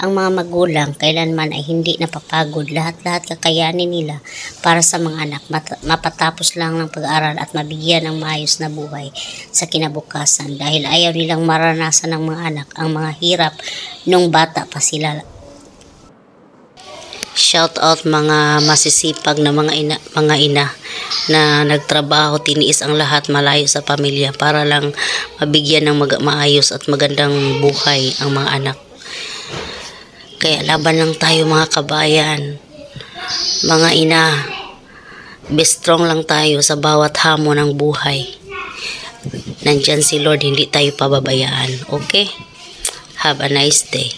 Ang mga magulang kailanman ay hindi napapagod. Lahat-lahat kakayanin nila para sa mga anak. Mapatapos lang ng pag-aaral at mabigyan ng maayos na buhay sa kinabukasan. Dahil ayaw nilang maranasan ng mga anak ang mga hirap nung bata pa sila. Shout out mga masisipag na mga ina na nagtrabaho, tiniis ang lahat malayo sa pamilya para lang mabigyan ng maayos at magandang buhay ang mga anak. Kaya laban lang tayo mga kabayan, mga ina, be strong lang tayo sa bawat hamon ng buhay. Nandyan si Lord, hindi tayo pababayaan. Okay? Have a nice day.